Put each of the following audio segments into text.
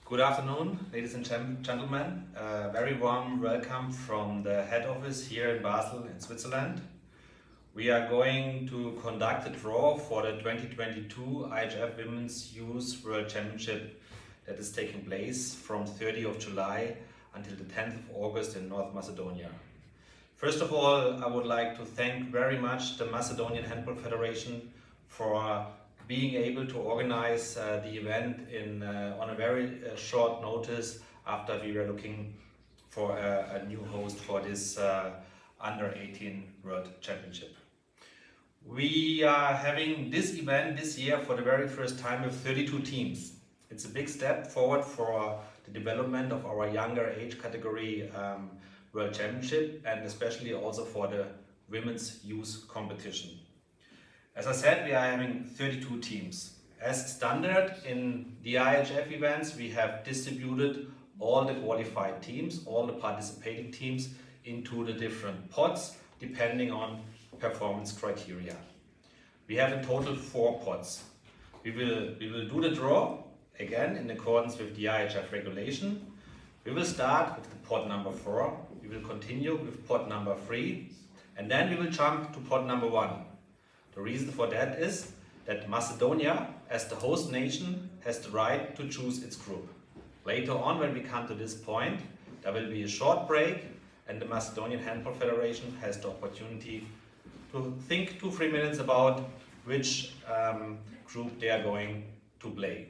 Good afternoon, ladies and gentlemen. Very warm welcome from the head office here in Basel in Switzerland. We are going to conduct a draw for the 2022 IHF Women's Youth World Championship that is taking place from 30th of July until the 10th of August in North Macedonia. First of all, I would like to thank very much the Macedonian Handball Federation for being able to organize the event on a very short notice after we were looking for a new host for this Under 18 World Championship. We are having this event this year for the very first time with 32 teams. It's a big step forward for the development of our younger age category World Championship, and especially also for the Women's Youth Competition. As I said, we are having 32 teams. As standard in the IHF events, we have distributed all the qualified teams, all the participating teams into the different pots depending on performance criteria. We have in total 4 pots. We will do the draw again in accordance with the IHF regulation. We will start with the pot number 4. We will continue with pot number 3, and then we will jump to pot number 1. The reason for that is that Macedonia, as the host nation, has the right to choose its group. Later on, when we come to this point, there will be a short break and the Macedonian Handball Federation has the opportunity to think 2-3 minutes about which group they are going to play.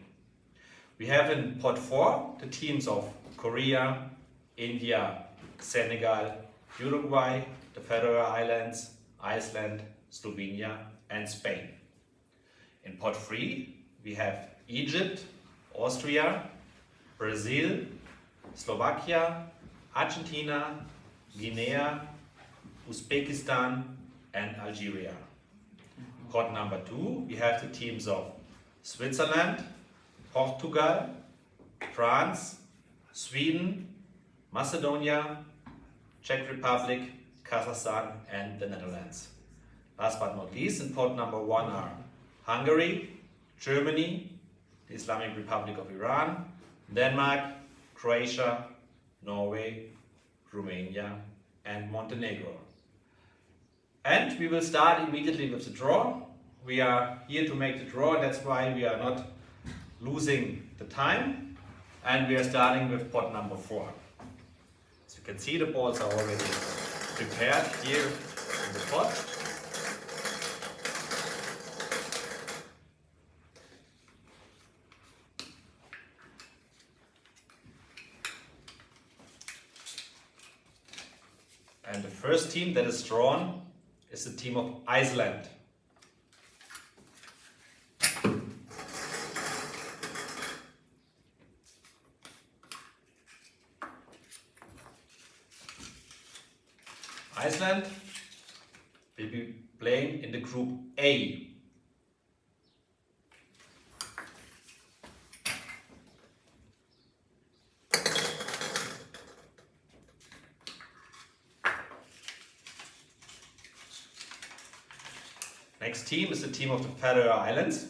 We have in pot 4 the teams of Korea, India, Senegal, Uruguay, the Faroe Islands, Iceland, Slovenia and Spain. In pot 3 we have Egypt, Austria, Brazil, Slovakia, Argentina, Guinea, Uzbekistan and Algeria. Pot number 2 we have the teams of Switzerland, Portugal, France, Sweden, Macedonia, Czech Republic, Kazakhstan and the Netherlands. Last but not least, in pot number 1 are Hungary, Germany, the Islamic Republic of Iran, Denmark, Croatia, Norway, Romania and Montenegro. And we will start immediately with the draw. We are here to make the draw, that's why we are not losing the time. And we are starting with pot number 4. As you can see, the balls are already prepared here in the pot. And the first team that is drawn is the team of Iceland. Iceland will be playing in the group A. Next team is the team of the Faroe Islands.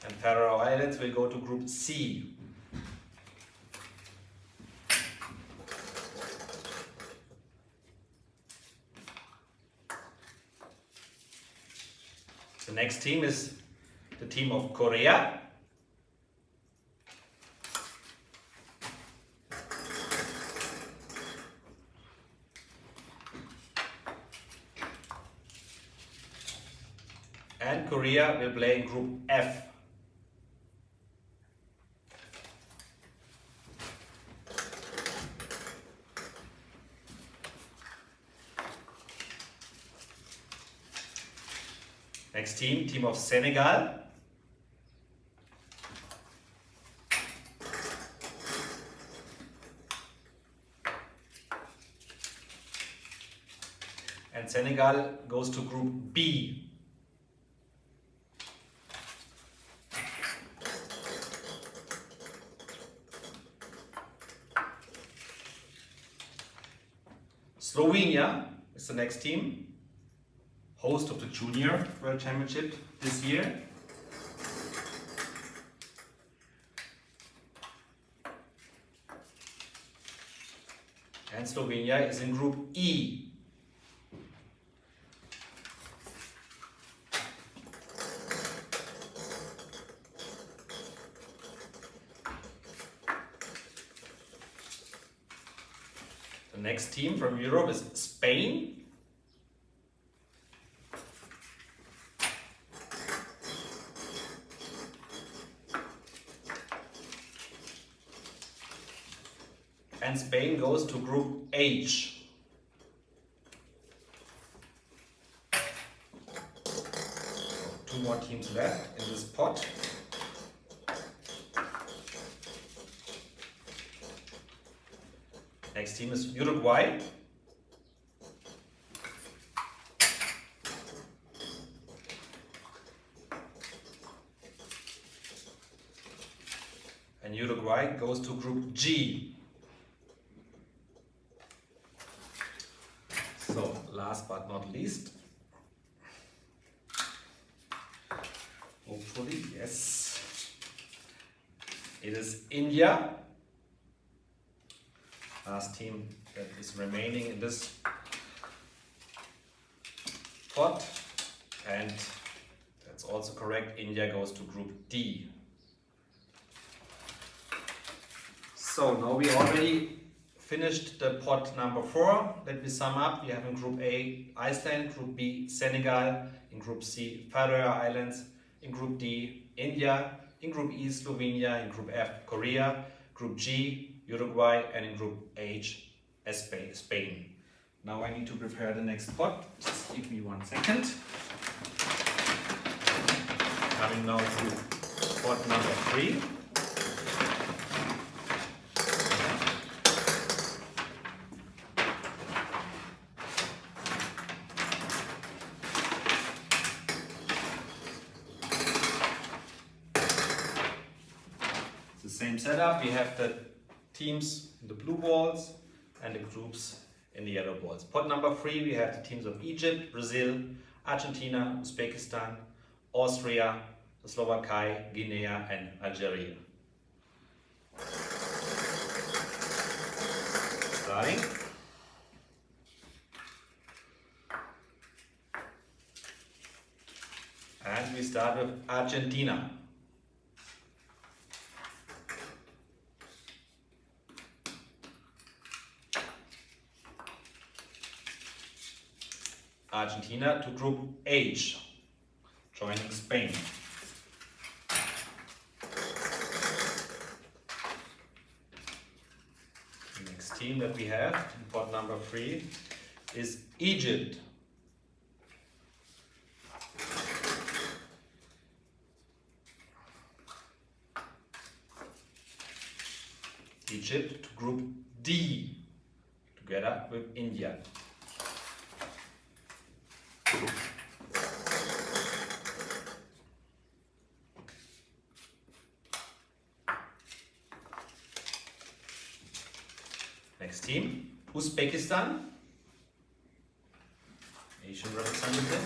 And Faroe Islands will go to group C. The next team is the team of Korea. And Korea will play in group F. Next team, team of Senegal. And Senegal goes to group B. Slovenia is is the next team, host of the Junior World Championship this year. And Slovenia is in Group E. The next team from Europe is Spain. And Spain goes to Group H. Two more teams left in this pot. Next team is Uruguay. And Uruguay goes to Group G. So, last but not least, hopefully, yes, it is India. Last team that is remaining in this pot, and that's also correct. India goes to Group D. So now we already finished the pot number 4. Let me sum up. We have in Group A Iceland, Group B Senegal, in Group C Faroe Islands, in Group D India, in Group E Slovenia, in Group F Korea, Group G Uruguay, and in Group H Spain. Now I need to prepare the next pot. Just give me 1 second. Coming now to pot number 3. Same setup, we have the teams in the blue balls and the groups in the yellow balls. Pot number 3, we have the teams of Egypt, Brazil, Argentina, Uzbekistan, Austria, the Slovakia, Guinea, and Algeria. Starting. And we start with Argentina. Argentina to Group H, joining Spain. The next team that we have in pot number 3 is Egypt. Egypt to Group D, together with India. Next team, Uzbekistan, Asian representative.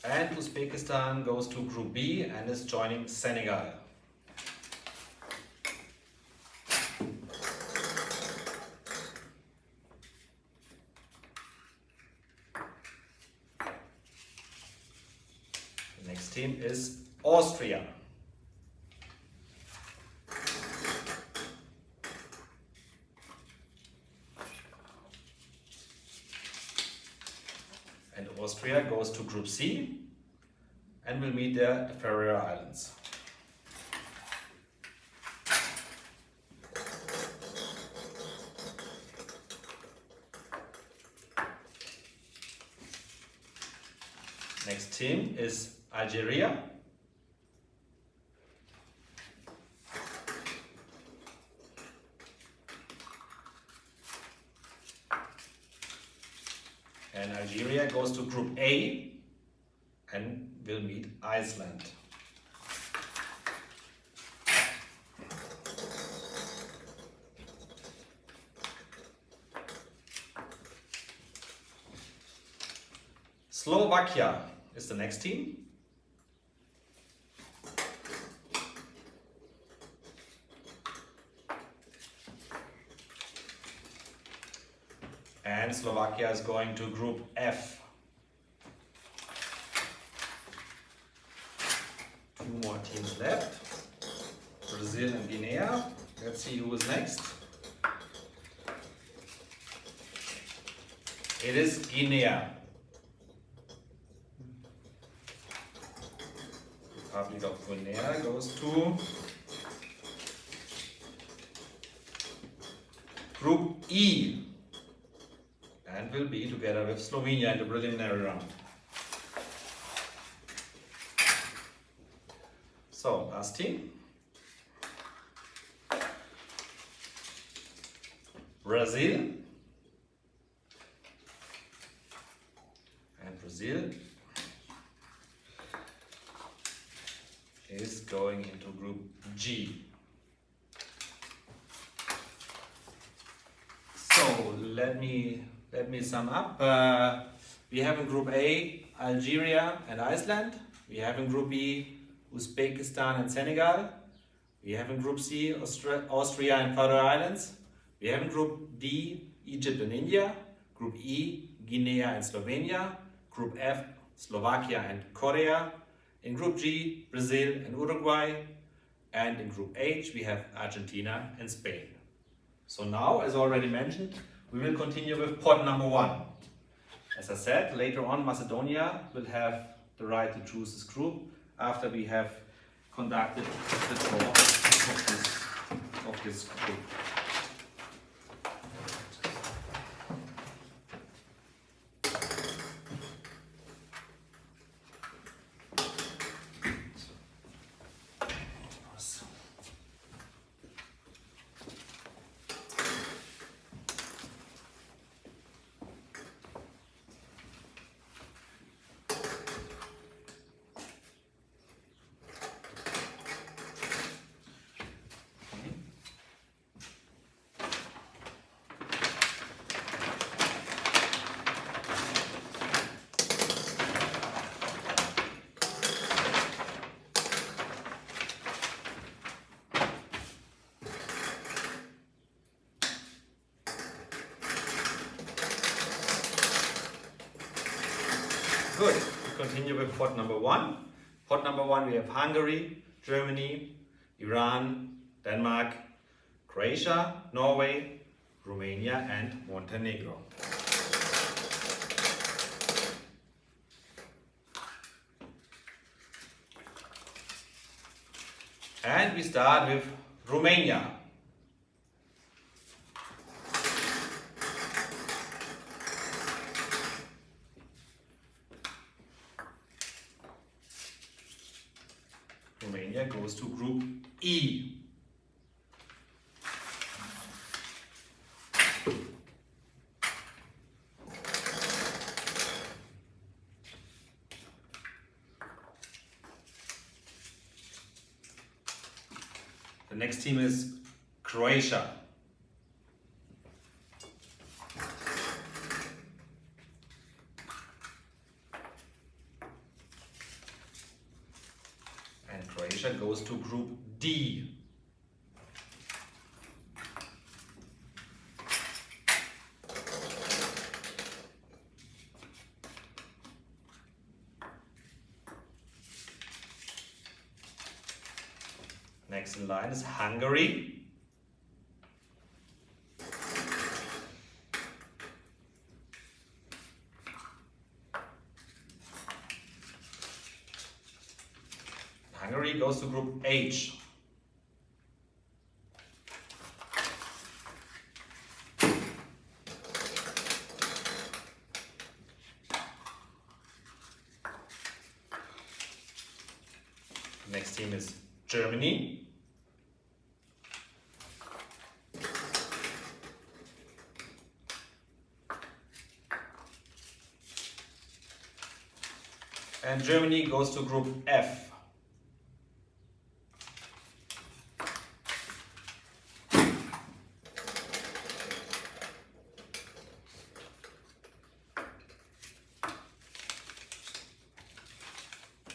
And Uzbekistan goes to Group B and is joining Senegal. The next team is Austria. And Austria goes to Group C and will meet there the Faroe Islands. Next team is Algeria. And Algeria goes to Group A and will meet Iceland. Slovakia is the next team. And Slovakia is going to Group F. 2 more teams left. Brazil and Guinea. Let's see who is next. It is Guinea. Republic of Guinea goes to Group E and will be together with Slovenia in the preliminary round. So, last team. Brazil. And Brazil is going into Group G. So let me sum up. We have in Group A Algeria and Iceland. We have in Group B Uzbekistan and Senegal. We have in Group C Austria and Faroe Islands. We have in Group D Egypt and India. Group E Guinea and Slovenia. Group F Slovakia and Korea. In Group G, Brazil and Uruguay, and in Group H we have Argentina and Spain. So now, as already mentioned, we will continue with pot number 1. As I said, later on Macedonia will have the right to choose this group after we have conducted the draw of this group. Good. We continue with pot number 1. Pot number 1 we have Hungary, Germany, Iran, Denmark, Croatia, Norway, Romania and Montenegro. And we start with Romania. Romania goes to Group E. The next team is Croatia. And Croatia goes to Group D. Next in line is Hungary. Hungary goes to Group H. Next team is Germany. And Germany goes to Group F.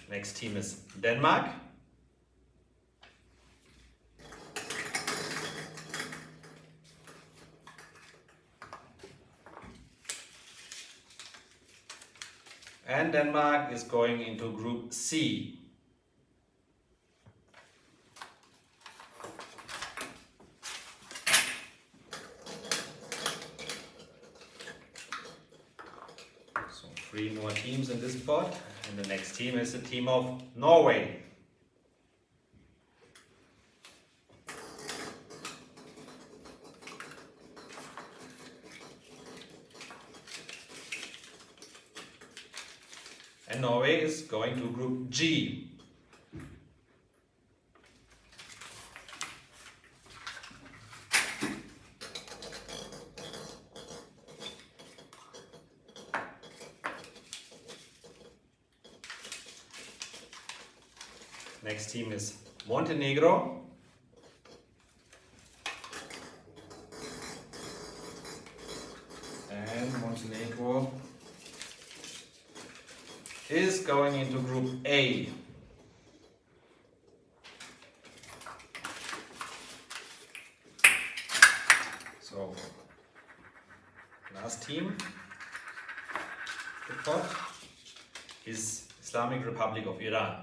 Next team is Denmark. And Denmark is going into Group C. So 3 more teams in this pot. And the next team is the team of Norway. And Norway is going to Group G. Next team is Montenegro. And Montenegro is going into Group A. So, last team, the pot, is Islamic Republic of Iran.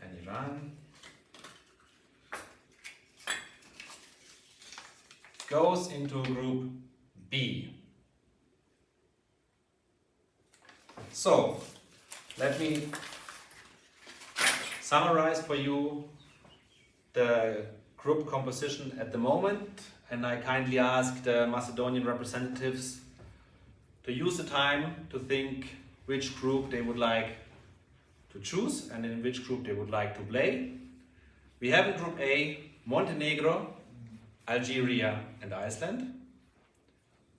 And Iran goes into Group B. So, let me summarize for you the group composition at the moment, and I kindly ask the Macedonian representatives to use the time to think which group they would like to choose and in which group they would like to play. We have in Group A Montenegro, Algeria and Iceland.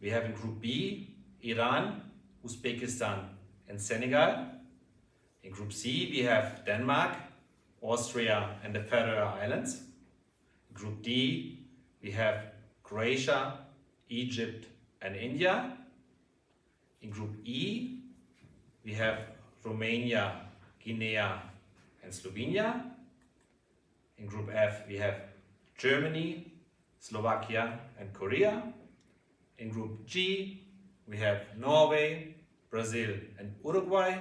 We have in Group B Iran, Uzbekistan and Senegal. In Group C we have Denmark, Austria and the Faroe Islands. In Group D we have Croatia, Egypt and India. In Group E we have Romania, Guinea and Slovenia. In Group F we have Germany, Slovakia and Korea. In Group G we have Norway, Brazil and Uruguay.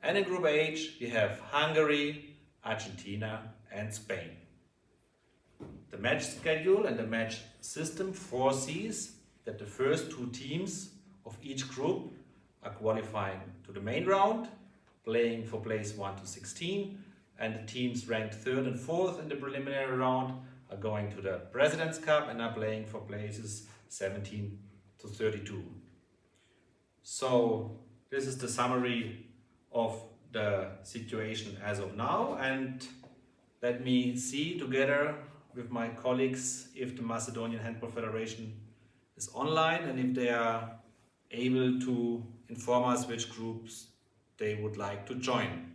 And in Group H we have Hungary, Argentina and Spain. The match schedule and the match system foresees that the first 2 teams of each group are qualifying to the main round, playing for place 1 to 16, and the teams ranked 3rd and 4th in the preliminary round are going to the President's Cup and are playing for places 17 to 32. So this is the summary of the situation as of now, and let me see together with my colleagues if the Macedonian Handball Federation is online and if they are able to inform us which groups they would like to join.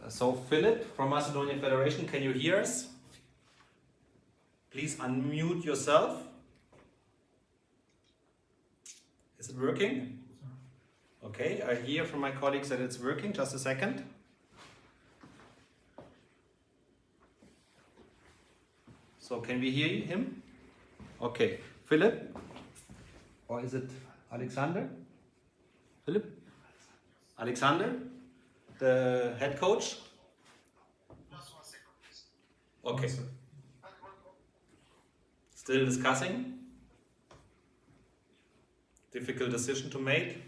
So Philip from Macedonian Federation, can you hear us? Please unmute yourself. Is it working? Okay, I hear from my colleagues that it's working. Just a second. So can we hear him? Okay, Philip? Or is it Alexander? Philip? Alexander? The head coach? Okay. Still discussing? Difficult decision to make?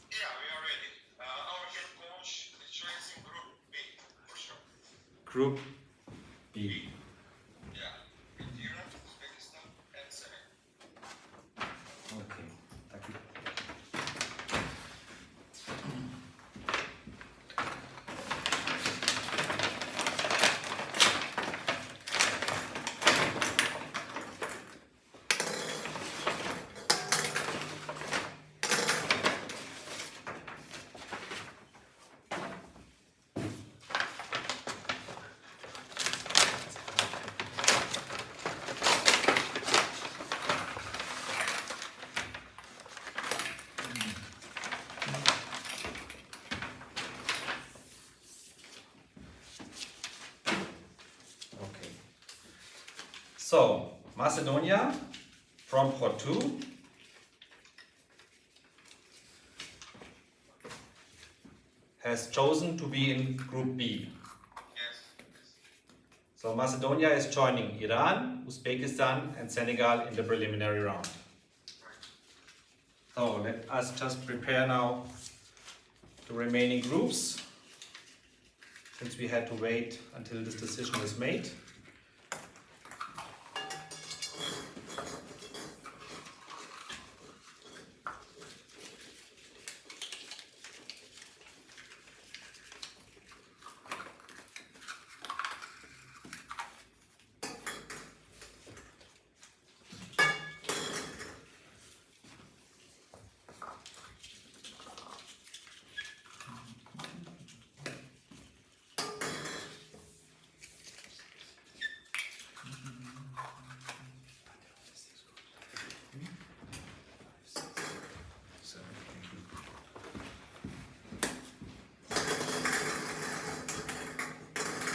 Yeah, we are ready. Our head coach is choosing Group B, for sure. Group B. Yeah, with Iran, Uzbekistan and Senegal. Okay, thank you. So, Macedonia from Pot 2 has chosen to be in Group B. Yes. So Macedonia is joining Iran, Uzbekistan and Senegal in the preliminary round. So let us just prepare now the remaining groups, since we had to wait until this decision is made.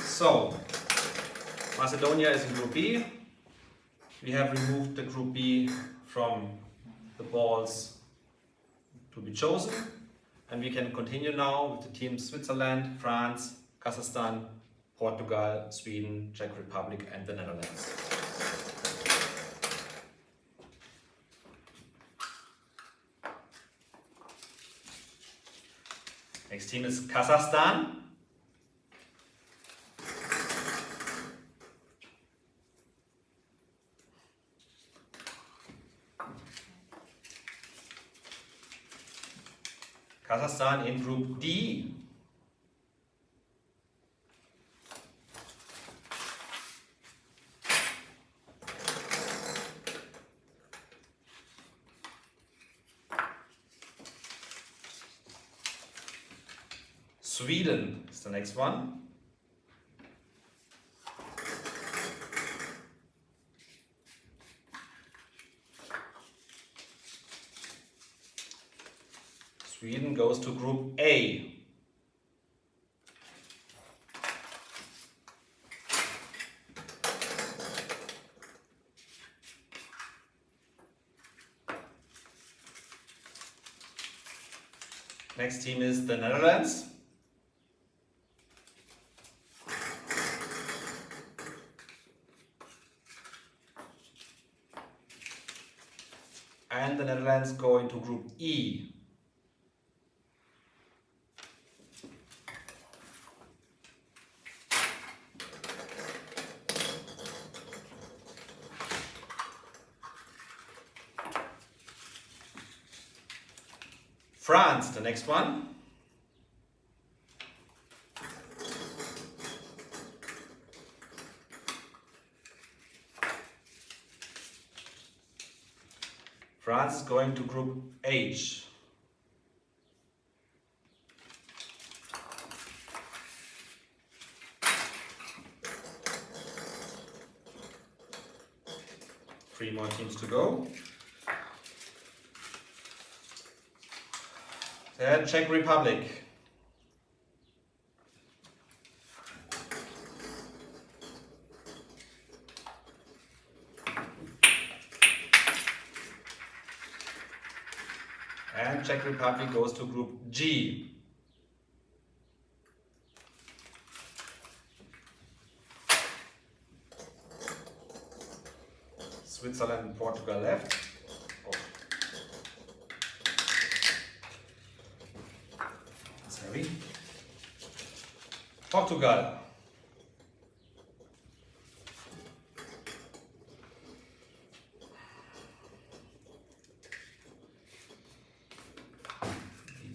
So, Macedonia is in Group B. We have removed the Group B from the balls to be chosen. And we can continue now with the teams Switzerland, France, Kazakhstan, Portugal, Sweden, Czech Republic and the Netherlands. Next team is Kazakhstan. Kazakhstan in Group D. Sweden is the next one. Sweden goes to Group A. Next team is the Netherlands. And the Netherlands go into Group E. France, the next one. France is going to Group H. Three more teams to go. The Czech Republic. And Czech Republic goes to Group G. Switzerland and Portugal left. Oh. That's heavy. Portugal.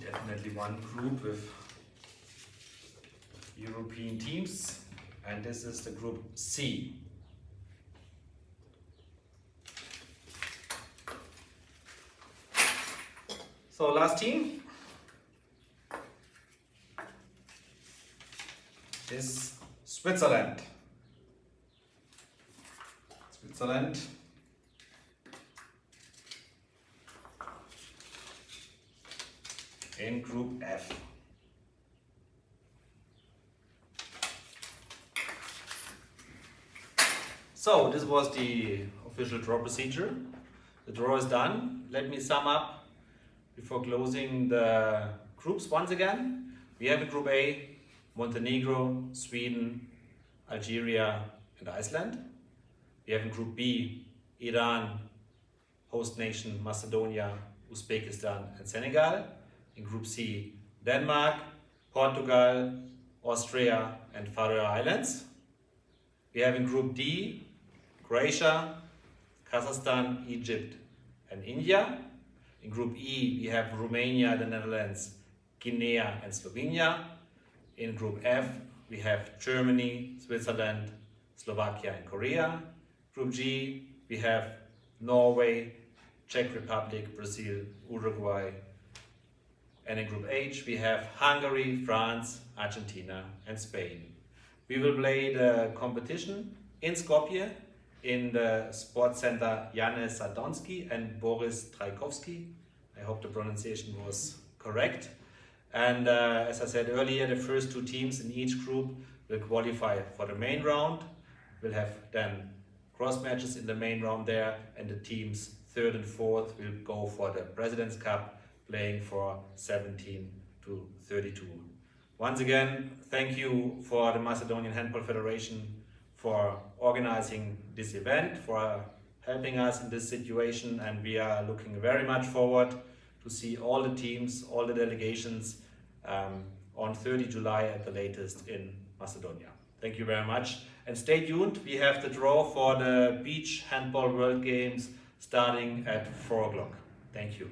Definitely one group with European teams, and this is the Group C. So last team is Switzerland. Switzerland in Group F. So this was the official draw procedure. The draw is done. Let me sum up before closing the groups once again. We have in Group A, Montenegro, Sweden, Algeria and Iceland. We have in Group B, Iran, host nation Macedonia, Uzbekistan and Senegal. In Group C, Denmark, Portugal, Austria and Faroe Islands. We have in Group D, Croatia, Kazakhstan, Egypt and India. In Group E, we have Romania, the Netherlands, Guinea and Slovenia. In Group F, we have Germany, Switzerland, Slovakia and Korea. Group G, we have Norway, Czech Republic, Brazil, Uruguay. And in Group H, we have Hungary, France, Argentina and Spain. We will play the competition in Skopje in the Sports Center Janez Sadonski and Boris Trajkovski. I hope the pronunciation was correct. And as I said earlier, the first two teams in each group will qualify for the main round. We'll have then cross matches in the main round there, and the teams third and fourth will go for the President's Cup, playing for 17 to 32. Once again, thank you for the Macedonian Handball Federation for organizing this event, for helping us in this situation, and we are looking very much forward to see all the teams, all the delegations on 30 July at the latest in Macedonia. Thank you very much, and stay tuned. We have the draw for the Beach Handball World Games starting at 4 o'clock. Thank you.